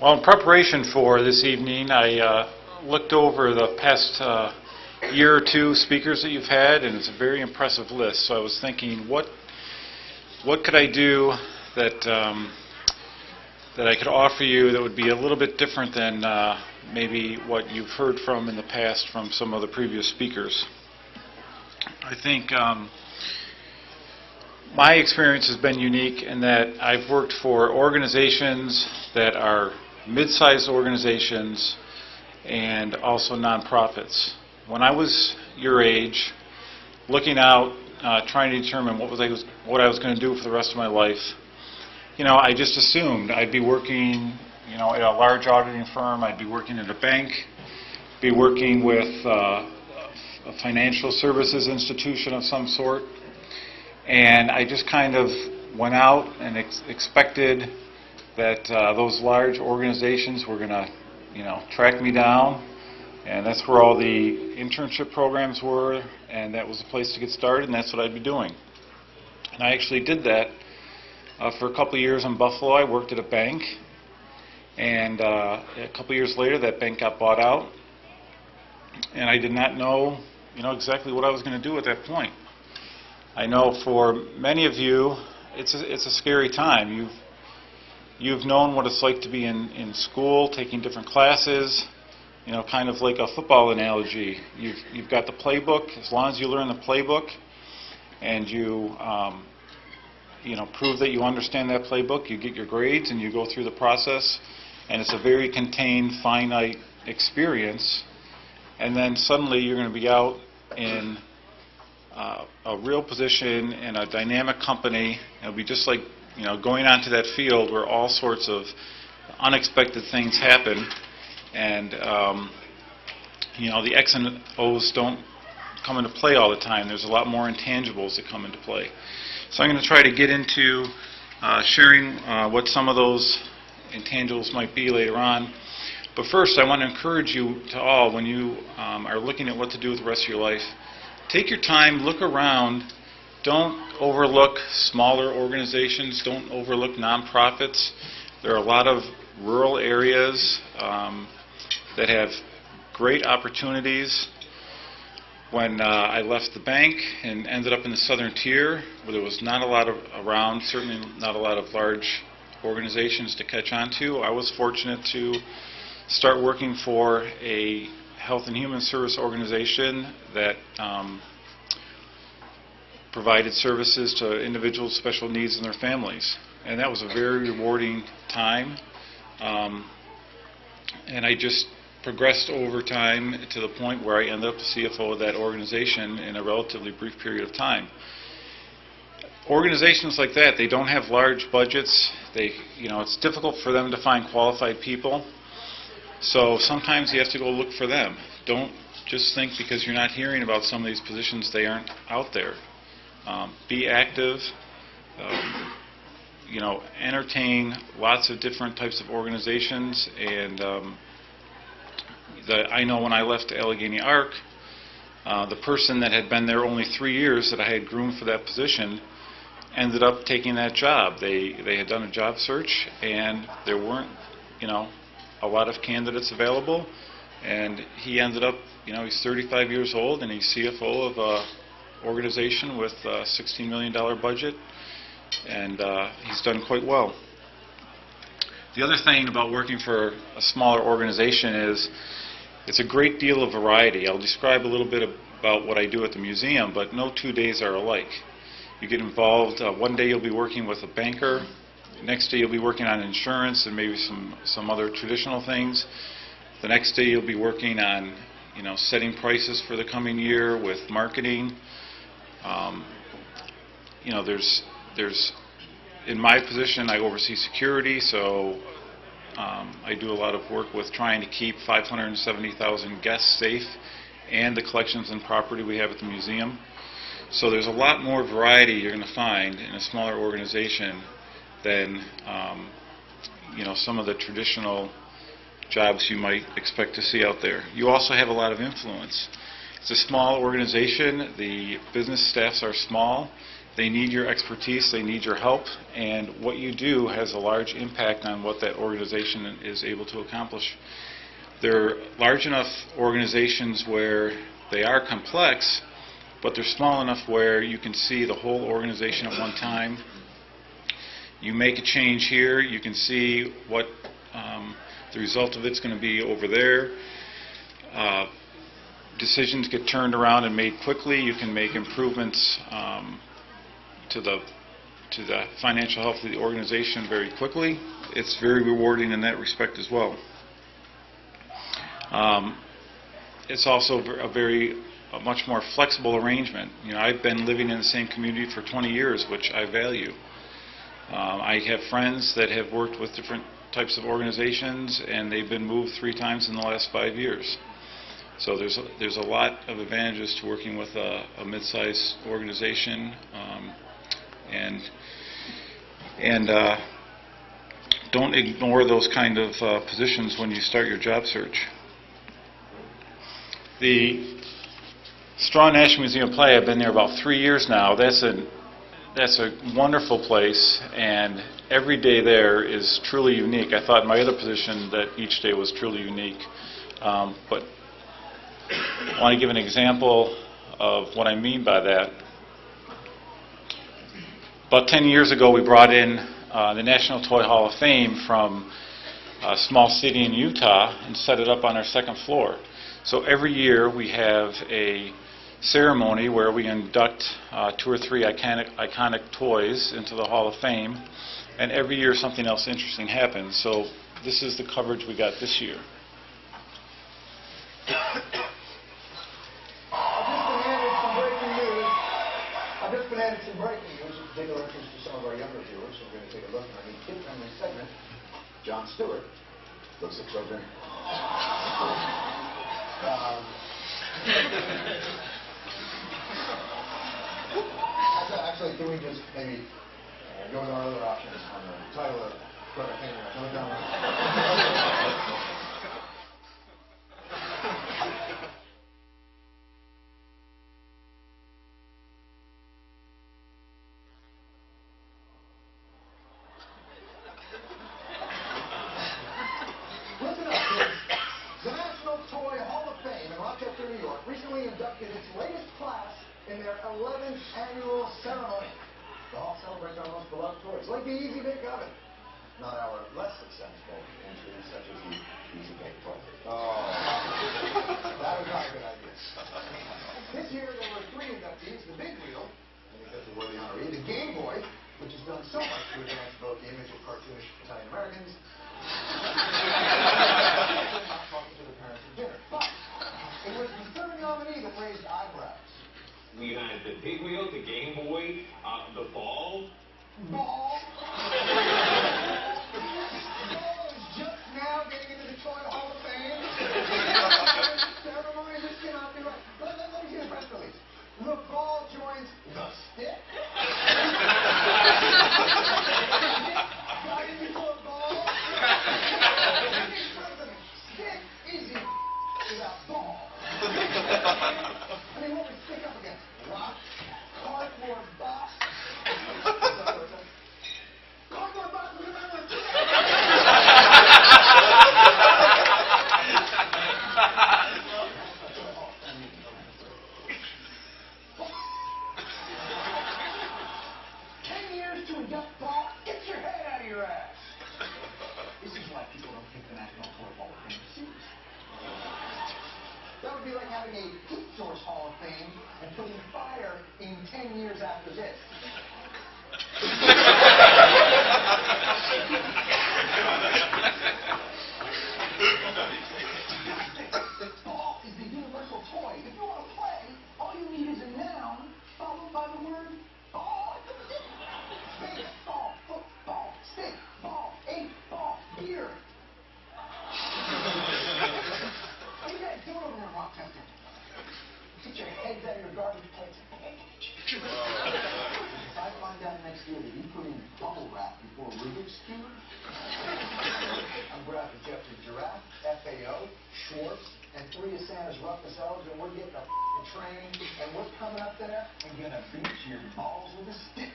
Well, in preparation for this evening, I looked over the past year or two speakers that you've had, and it's a very impressive list. So I was thinking, what could I do that that I could offer you that would be a little bit different than maybe what you've heard from in the past from some of the previous speakers. I think my experience has been unique in that I've worked for organizations that are mid-sized organizations and also nonprofits. When I was your age, looking out, trying to determine what I was going to do for the rest of my life, I just assumed I'd be working, at a large auditing firm. I'd be working at a bank, be working with a financial services institution of some sort, and I just kind of went out and expected that those large organizations were going to, track me down, and that's where all the internship programs were, and that was the place to get started, and that's what I'd be doing. And I actually did that for a couple of years in Buffalo. I worked at a bank, and a couple of years later, that bank got bought out, and I did not know, exactly what I was going to do at that point. I know for many of you, it's a scary time. You've known what it's like to be in school, taking different classes, kind of like a football analogy. You've got the playbook. As long as you learn the playbook and you prove that you understand that playbook, you get your grades and you go through the process, and it's a very contained, finite experience. And then suddenly you're going to be out in a real position in a dynamic company. It'll be just like going onto that field where all sorts of unexpected things happen, and the X and O's don't come into play all the time. There's a lot more intangibles that come into play. So I'm going to try to get into sharing what some of those intangibles might be later on. But first, I want to encourage you to all, when you are looking at what to do with the rest of your life, take your time, look around. Don't overlook smaller organizations. Don't overlook nonprofits. There are a lot of rural areas that have great opportunities. When I left the bank and ended up in the southern tier, where there was not a lot around, certainly not a lot of large organizations to catch on to, I was fortunate to start working for a health and human service organization that provided services to individuals with special needs and their families. And that was a very rewarding time. And I just progressed over time to the point where I ended up the CFO of that organization in a relatively brief period of time. Organizations like that, they don't have large budgets. It's difficult for them to find qualified people. So sometimes you have to go look for them. Don't just think because you're not hearing about some of these positions they aren't out there. Be active. Entertain lots of different types of organizations. And I know when I left Allegheny Arc, the person that had been there only 3 years that I had groomed for that position ended up taking that job. They had done a job search, and there weren't, a lot of candidates available. And he ended up, he's 35 years old, and he's CFO of a organization with a $16 million budget, and he's done quite well. The other thing about working for a smaller organization is it's a great deal of variety. I'll describe a little bit about what I do at the museum, but no 2 days are alike. You get involved, one day you'll be working with a banker, the next day you'll be working on insurance and maybe some other traditional things. The next day you'll be working on setting prices for the coming year with marketing. There's in my position, I oversee security, so I do a lot of work with trying to keep 570,000 guests safe and the collections and property we have at the museum. So there's a lot more variety you're going to find in a smaller organization than some of the traditional jobs you might expect to see out there. You also have a lot of influence. It's a small organization. The business staffs are small, They need your expertise, they need your help, and what you do has a large impact on what that organization is able to accomplish. They're large enough organizations where they are complex, but they're small enough where you can see the whole organization at one time. You make a change here, you can see what the result of it's going to be over there. Decisions get turned around and made quickly. You can make improvements to the financial health of the organization very quickly. It's very rewarding in that respect as well. It's also a much more flexible arrangement. You know, I've been living in the same community for 20 years, which I value. I have friends that have worked with different types of organizations, and they've been moved 3 times in the last 5 years. So there's a lot of advantages to working with a mid-sized organization, and don't ignore those kind of positions when you start your job search. The Straw National Museum of Play, I've been there about 3 years now. That's a wonderful place, and every day there is truly unique. I thought in my other position that each day was truly unique, but I want to give an example of what I mean by that. About 10 years ago, we brought in the National Toy Hall of Fame from a small city in Utah and set it up on our 2nd floor. So every year we have a ceremony where we induct 2 or 3 iconic toys into the Hall of Fame, and every year something else interesting happens. So this is the coverage we got this year. I've just been added some breaking news of particular interest to some of our younger viewers. So we're going to take a look at our new kid-friendly segment. Jon Stewart looks at children. Actually, can we just maybe go with our other options on the title of the program? Listen up, kids. The National Toy Hall of Fame in Rochester, New York, recently inducted its latest class in their 11th annual ceremony. The Hall celebrates our most beloved toys, like the Easy Bake Oven. Not our less successful entries, such as the Easy Bake Toilet. Oh, that was not a good idea. This year there were 3 inductees: the Big Wheel, and because of worthy honoree, the Game Boy, which has done so much to advance both the image of cartoonish Italian Americans and not talking to the parents at dinner. But it was the 3rd nominee that raised eyebrows. We had the Big Wheel, the Game Boy, the ball. Ball? Ball is just now getting into the Toy Hall of Fame. Ceremony, this cannot be right. Let me see the press release. The ball joins the stick. Got into a ball. Stick easy without ball. I mean, what would stick up against? Rock? Cardboard box? Cardboard box with a memory. To induct ball, get your head out of your ass. This is why people don't take the National Toy Hall of Fame seriously. That would be like having a heat source Hall of Fame and putting fire in 10 years after this. Ball is the universal toy. If you want to play, all you need is a noun followed by the word ball. Baseball, football, stick, ball, 8-ball, beer. What are you guys doing over there, Rochester? Get your heads out of your garbage plates and package. If I find out next year that you put in bubble wrap before Rubik's Cube, I'm grabbing Jeffrey Giraffe, FAO, Schwartz, and and 3 of Santa's roughest elves, and we're getting a f***ing train, and we're coming up there and gonna beat your balls with a stick.